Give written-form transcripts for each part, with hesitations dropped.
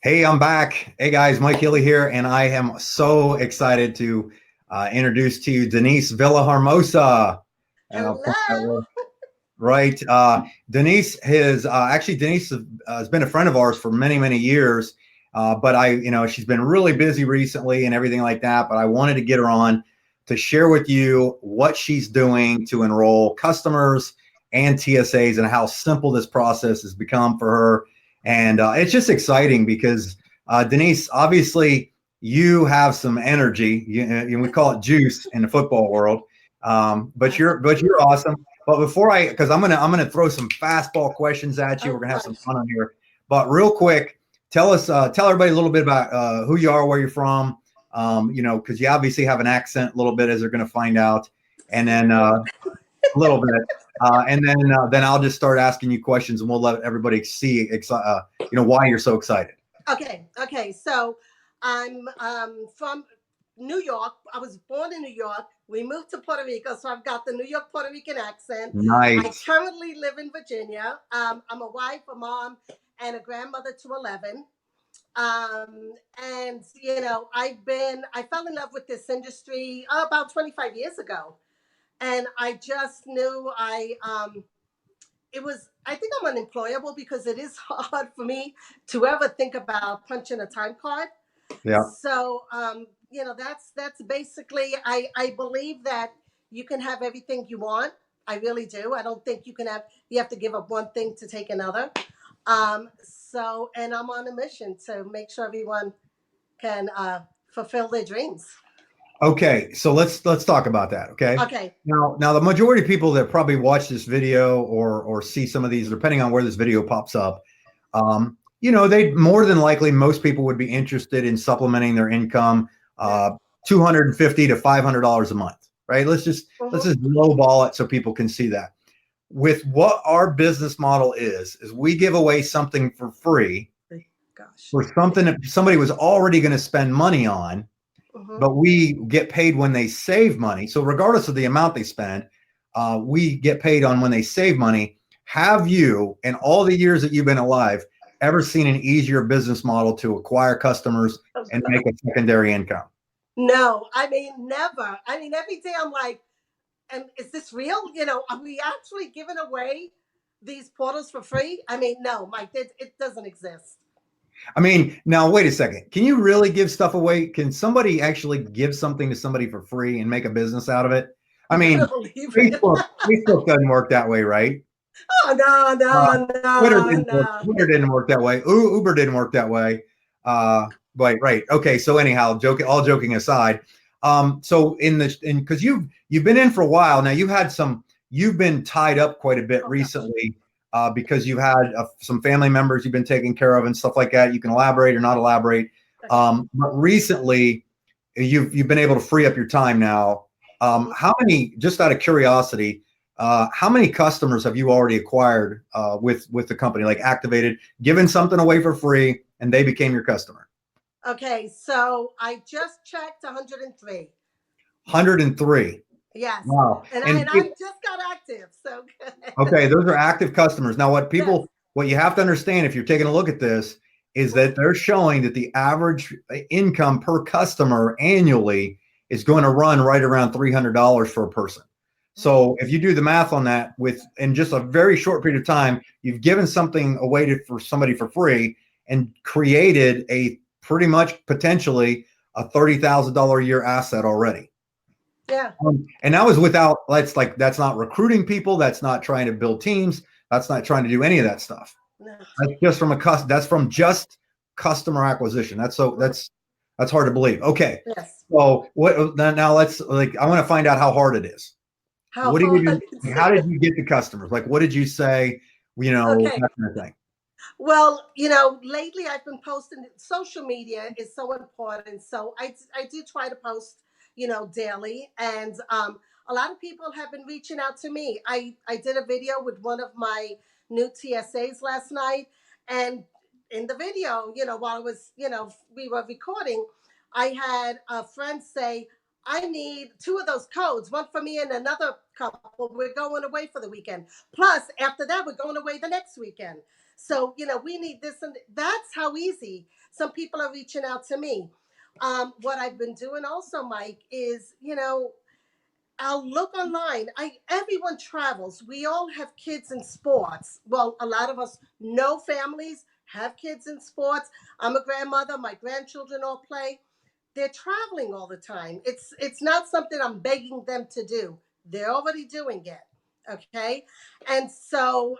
Hey, I'm back. Hey guys, Mike Healy here, and I am so excited to introduce to you Denise Villahermosa. And I'll point that Hello. way. Right. Denise has been a friend of ours for many, many years. But she's been really busy recently and everything like that. But I wanted to get her on to share with you what she's doing to enroll customers and TSAs and how simple this process has become for her. And it's just exciting because Denise, obviously, you have some energy. We call it juice in the football world. But you're awesome. But because I'm gonna throw some fastball questions at you. Oh We're gonna have some gosh. fun on here. But real quick, tell everybody a little bit about who you are, where you're from. Because you obviously have an accent a little bit, as they're gonna find out, and then a little bit, and then I'll just start asking you questions, and we'll let everybody see, why you're so excited. Okay. So I'm from New York. I was born in New York. We moved to Puerto Rico, so I've got the New York Puerto Rican accent. I Nice. currently live in Virginia. I'm a wife, a mom, and a grandmother to 11. And I fell in love with this industry about 25 years ago, and I just knew I think I'm unemployable because it is hard for me to ever think about punching a time card. Yeah. So that's basically, I believe that you can have everything you want. I really do. I don't think you have to give up one thing to take another. And I'm on a mission to make sure everyone can fulfill their dreams. Okay, so let's talk about that. Okay. Okay. Now the majority of people that probably watch this video or see some of these, depending on where this video pops up, they more than likely most people would be interested in supplementing their income, Yeah. 250 to $500 a month, right? Let's Mhm. just lowball it so people can see that. With what our business model is we give away something for free Gosh. for something that somebody was already going to spend money on, Mhm. but we get paid when they save money. So regardless of the amount they spend, we get paid on when they save money. Have you, in all the years that you've been alive, ever seen an easier business model to acquire customers and make a secondary income? No, I mean, never. I mean, every day I'm like, and is this real? Are we actually giving away these portals for free? I mean, no, Mike, it doesn't exist. I mean, now wait a second. Can you really give stuff away? Can somebody actually give something to somebody for free and make a business out of it? I You better mean, believe it. Facebook doesn't work that way, right? Oh, no, Uh, no, Twitter no, didn't work. no. Twitter didn't work that way. Uber didn't work that way. Right. Okay. So anyhow, all joking aside, so because you've been in for a while now, you've been tied up quite a bit Oh, gosh. recently, because you've had some family members you've been taking care of and stuff like that. You can elaborate or not elaborate. Okay. But recently, you've been able to free up your time now. Mhm. How many, just out of curiosity, how many customers have you already acquired with the company, like activated, given something away for free, and they became your customer? Okay, so I just checked 103. 103. Yes. Wow. And I just got active. So good. Okay, those are active customers. Now, Yes. what you have to understand if you're taking a look at this is that they're showing that the average income per customer annually is going to run right around $300 for a person. So if you do the math on that, in just a very short period of time, you've given something away for somebody for free and created a pretty much potentially a $30,000 a year asset already. Yeah. And that was without, that's not recruiting people. That's not trying to build teams. That's not trying to do any of that stuff. No. That's from just customer acquisition. That's hard to believe. Okay. Yes. So now I want to find out how hard it is. How What do you hard do? is How did it? you get the customers? Like, what did you say? Okay. That kind of thing. Well, lately I've been posting. Social media is so important. So I do try to post, daily. And a lot of people have been reaching out to me. I did a video with one of my new TSAs last night. And in the video, while we were recording, I had a friend say, I need two of those codes, one for me and another couple. We're going away for the weekend. Plus, after that, we're going away the next weekend. So, we need this. And that's how easy some people are reaching out to me. What I've been doing also, Mike, is, I'll look online. Everyone travels. We all have kids in sports. Well, a lot of us know families have kids in sports. I'm a grandmother. My grandchildren all play. They're traveling all the time. It's not something I'm begging them to do. They're already doing it. Okay. And so,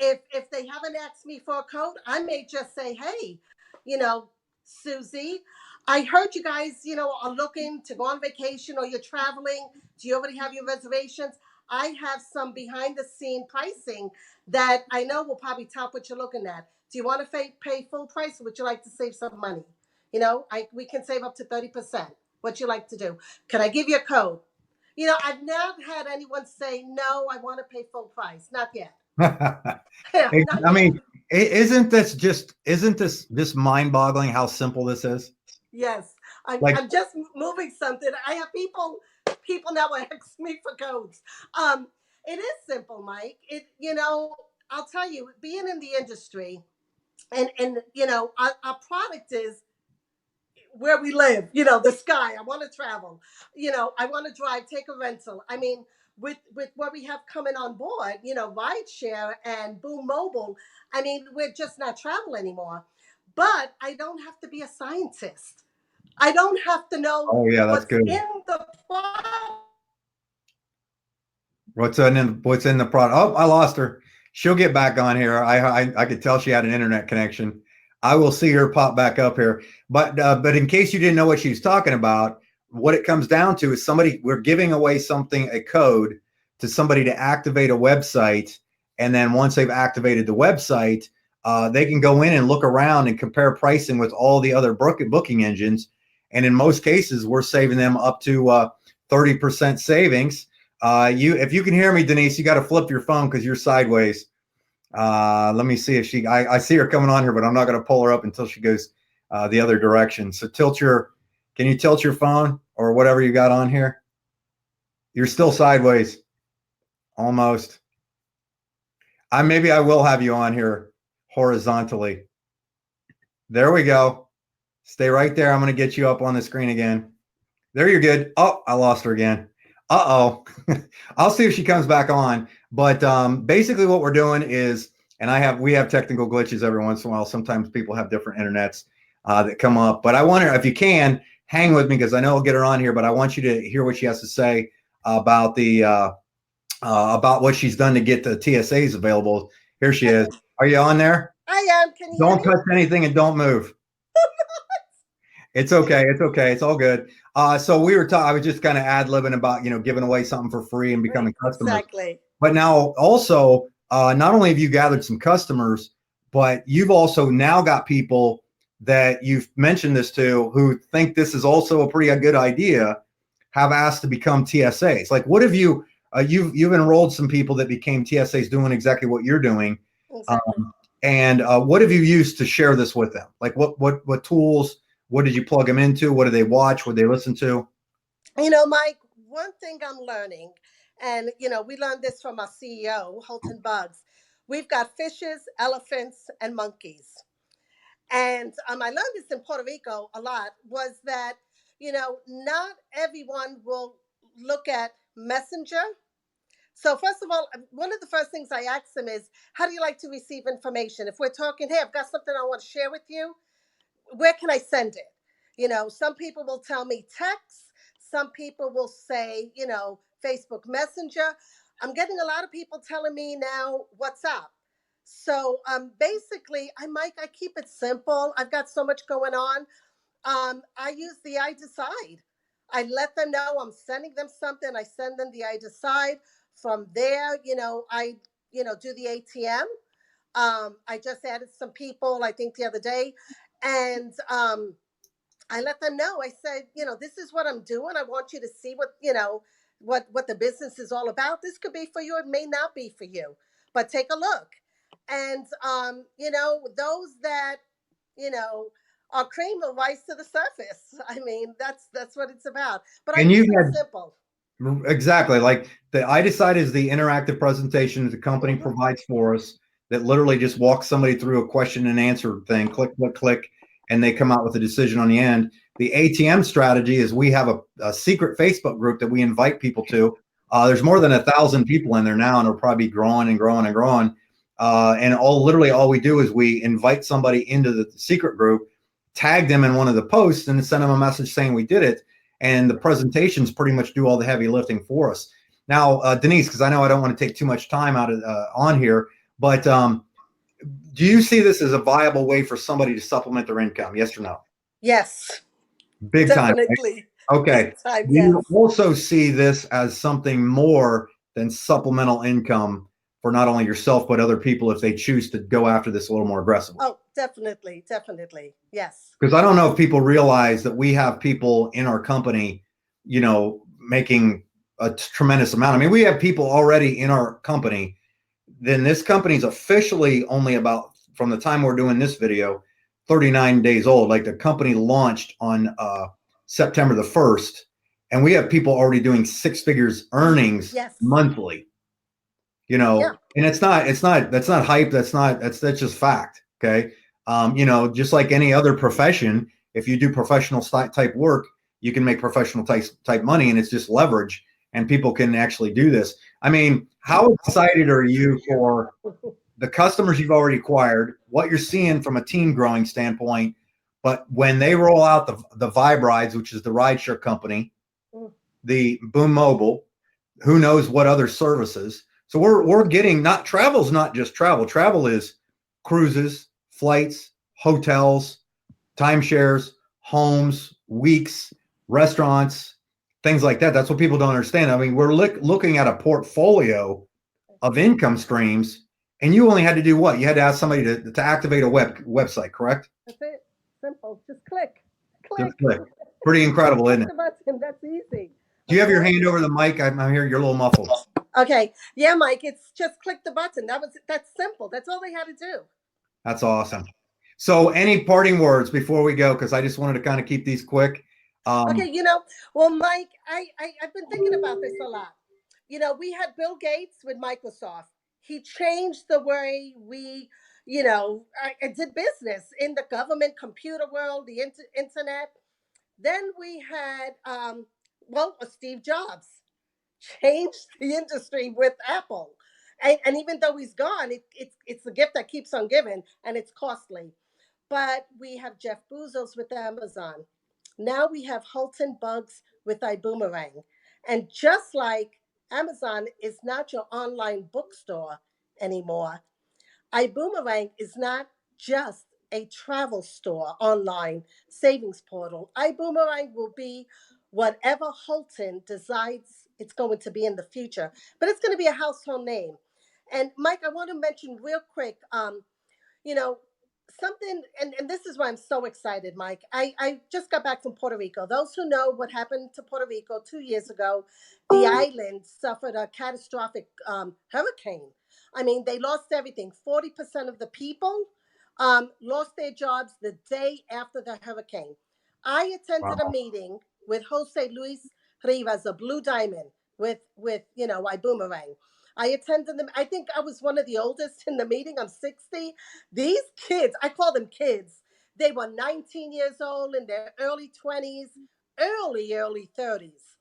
if they haven't asked me for a code, I may just say, hey, you know, Susie, I heard you guys, are looking to go on vacation or you're traveling. Do you already have your reservations? I have some behind the scene pricing that I know will probably top what you're looking at. Do you want to pay full price, or would you like to save some money? We can save up to 30%. What you like to do? Can I give you a code? I've not had anyone say, no, I want to pay full price. Not yet. Yeah, not I yet. mean, isn't this just mind-boggling how simple this is? Yes, Like, I'm just moving something. I have people now ask me for codes. It is simple, Mike. I'll tell you, being in the industry, and our product is where we live. The sky. I want to travel. I want to drive, take a rental. I mean, with what we have coming on board, rideshare and Boom Mobile. I mean, we're just not travel anymore. But I don't have to be a scientist. I don't have to know oh yeah, that's what's good. in the product. What's in the product? Oh, I lost her. She'll get back on here. I could tell she had an internet connection. I will see her pop back up here. But in case you didn't know what she was talking about, what it comes down to is we're giving away a code to somebody to activate a website, and then once they've activated the website, they can go in and look around and compare pricing with all the other booking engines. And in most cases, we're saving them up to 30% savings. If you can hear me, Denise, you got to flip your phone because you're sideways. Let me see if I see her coming on here, but I'm not going to pull her up until she goes the other direction. So can you tilt your phone or whatever you got on here? You're still sideways, almost. Maybe I will have you on here horizontally. There we go. Stay right there. I'm going to get you up on the screen again. There, you're good. Oh, I lost her again. Uh-oh. I'll see if she comes back on. But basically what we're doing is, and we have technical glitches every once in a while. Sometimes people have different internets that come up. But I wonder if you can hang with me, because I know I'll get her on here, but I want you to hear what she has to say about about what she's done to get the TSAs available. Here she is. Are you on there? I am. Can you hear Don't me? touch anything and don't move. It's okay. It's okay. It's all good. So I was just kind of ad-libbing about, giving away something for free and becoming Right, customers. exactly. But now also, not only have you gathered some customers, but you've also now got people that you've mentioned this to who think this is also a pretty good idea, have asked to become TSAs. Like, what have you've enrolled some people that became TSAs doing exactly what you're doing. Exactly. And what have you used to share this with them? Like what tools, what did you plug them into? What do they watch? What do they listen to? Mike, one thing I'm learning, and we learned this from our CEO, Holton Buggs. We've got fishes, elephants, and monkeys. And I learned this in Puerto Rico a lot, was that, not everyone will look at Messenger. So first of all, one of the first things I ask them is, how do you like to receive information? If we're talking, hey, I've got something I want to share with you, where can I send it? Some people will tell me text. Some people will say, Facebook Messenger. I'm getting a lot of people telling me now WhatsApp. So basically, I keep it simple. I've got so much going on. I use the I Decide. I let them know I'm sending them something. I send them the I Decide. From there, I do the ATM. I just added some people, I think the other day, and I let them know. I said, this is what I'm doing. I want you to see what the business is all about. This could be for you. It may not be for you, but take a look. And those that you know are cream will rise to the surface. I mean, that's what it's about. But I And keep you've it had simple. exactly like the I Decide is the interactive presentation that the company Hmm. provides for us that literally just walks somebody through a question and answer thing, click, click, click, and they come out with a decision on the end. The ATM strategy is we have a secret Facebook group that we invite people to. There's more than 1,000 people in there now, and it'll probably be growing and growing and growing. And literally all we do is we invite somebody into the secret group, tag them in one of the posts, and send them a message saying we did it. And the presentations pretty much do all the heavy lifting for us. Now, Denise, because I know I don't want to take too much time out of on here, but do you see this as a viable way for somebody to supplement their income? Yes or no? Yes, Big time. Right? definitely. Okay. Big time, Do yes. you also see this as something more than supplemental income for not only yourself, but other people if they choose to go after this a little more aggressively? Oh, definitely, definitely. Yes. Because I don't know if people realize that we have people in our company, making a tremendous amount. I mean, we have people already in our company. Then this company's officially only about, from the time we're doing this video, 39 days old. Like the company launched on September the 1st, and we have people already doing six figures earnings Yes. monthly. Yeah. And that's not hype. That's just fact. Okay. Just like any other profession, if you do professional type work, you can make professional type money, and it's just leverage, and people can actually do this. I mean, how excited are you for the customers you've already acquired, what you're seeing from a team growing standpoint, but when they roll out the Vibe Rides, which is the rideshare company, the Boom Mobile, who knows what other services. So we're getting, not travel's not just travel. Travel is cruises, flights, hotels, timeshares, homes, weeks, restaurants, things like that. That's what people don't understand. I mean, we're looking at a portfolio of income streams, and you only had to do what? You had to ask somebody to activate a website, correct? That's it. Simple. Just click. Just Click. click. Pretty incredible, isn't it? The button. That's easy. Do you have your hand over the mic? I'm hearing you're a little muffled. Okay. Yeah, Mike, it's just click the button. That's simple. That's all they had to do. That's awesome. So any parting words before we go? Because I just wanted to kind of keep these quick. Okay, well, Mike, I've been thinking about this a lot. We had Bill Gates with Microsoft. He changed the way we, did business in the government, computer world, the internet. Then we had, Steve Jobs changed the industry with Apple. And even though he's gone, it's the gift that keeps on giving, and it's costly. But we have Jeff Bezos with Amazon. Now we have Halton Bugs with iBuumerang. And just like Amazon is not your online bookstore anymore, iBoomerang is not just a travel store online savings portal. iBoomerang will be whatever Holton decides it's going to be in the future, but it's going to be a household name. And Mike, I want to mention real quick, you know, something, and this is why I'm so excited, Mike. I just got back from Puerto Rico. Those who know what happened to Puerto Rico 2 years ago, the island suffered a catastrophic hurricane. I mean, they lost everything. 40% of the people lost their jobs the day after the hurricane. I attended a Wow. meeting with Jose Luis Rivas, a Blue Diamond, with iBoomerang. I attended them. I think I was one of the oldest in the meeting. I'm 60. These kids, I call them kids, they were 19 years old, in their early 20s, early 30s.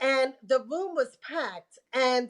And the room was packed. And,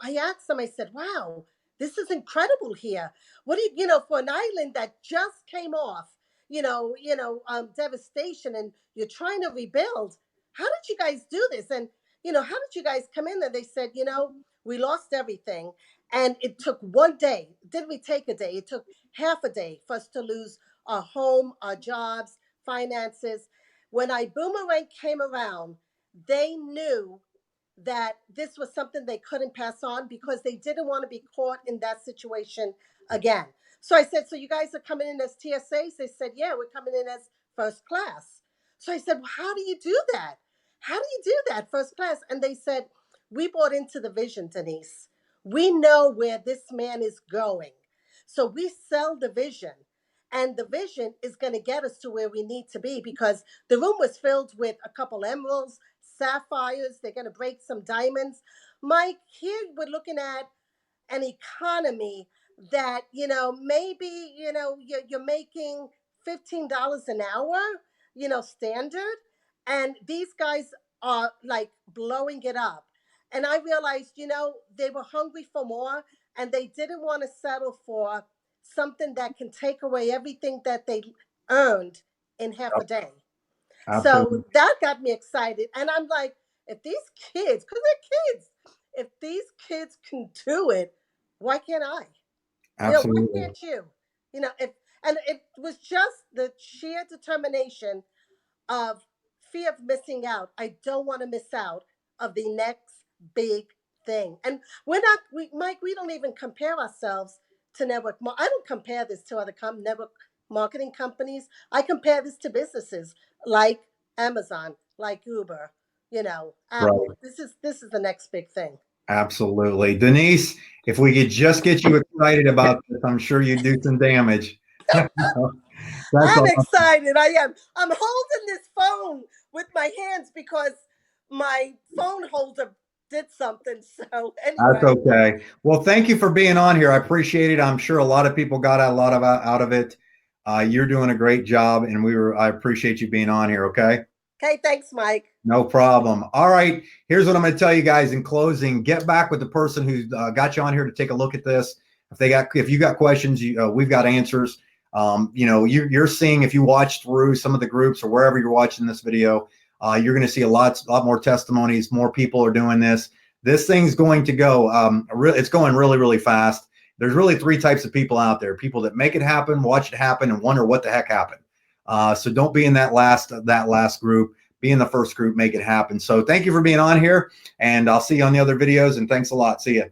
I asked them, I said, wow, this is incredible here. What do for an island that just came off, devastation, and you're trying to rebuild, how did you guys do this? And, how did you guys come in? And they said, we lost everything. And it took one day. It didn't take a day. It took half a day for us to lose our home, our jobs, finances. When iBoomerang came around, they knew that this was something they couldn't pass on because they didn't want to be caught in that situation again. So I said, so you guys are coming in as TSAs? They said, yeah, we're coming in as first class. So I said, well, how do you do that? How do you do that, first class? And they said, we bought into the vision, Denise. We know where this man is going. So we sell the vision. And the vision is going to get us to where we need to be, because the room was filled with a couple emeralds, sapphires. They're going to break some diamonds. Mike, here we're looking at an economy that, maybe, you're making $15 an hour, standard. And these guys are like blowing it up. And I realized, they were hungry for more and they didn't want to settle for something that can take away everything that they earned in half a day. Absolutely. So that got me excited. And I'm like, if these kids, because they're kids, if these kids can do it, why can't I? Why Absolutely. can't you? If and it was just the sheer determination of fear of missing out. I don't want to miss out of the next big thing. And Mike, we don't even compare ourselves to I don't compare this to other network marketing companies. I compare this to businesses like Amazon, like Uber, Right. Apple. This is the next big thing. Absolutely. Denise, if we could just get you excited about this, I'm sure you'd do some damage. That's I'm all. excited. I am. I'm holding this phone with my hands because my phone holder did something. So That's anyway, okay. Well, thank you for being on here. I appreciate it. I'm sure a lot of people got a lot of out of it. You're doing a great job, and I appreciate you being on here. Okay. okay. Thanks, Mike. No problem. All right. Here's what I'm going to tell you guys in closing. Get back with the person who got you on here to take a look at this. If you got questions, we've got answers. You're seeing, if you watch through some of the groups or wherever you're watching this video, you're going to see a lot more testimonies. More people are doing this. This thing's going to go. It's going really, really fast. There's really three types of people out there: people that make it happen, watch it happen, and wonder what the heck happened. So don't be in that last group. Be in the first group, make it happen. So thank you for being on here, and I'll see you on the other videos, and thanks a lot. See you.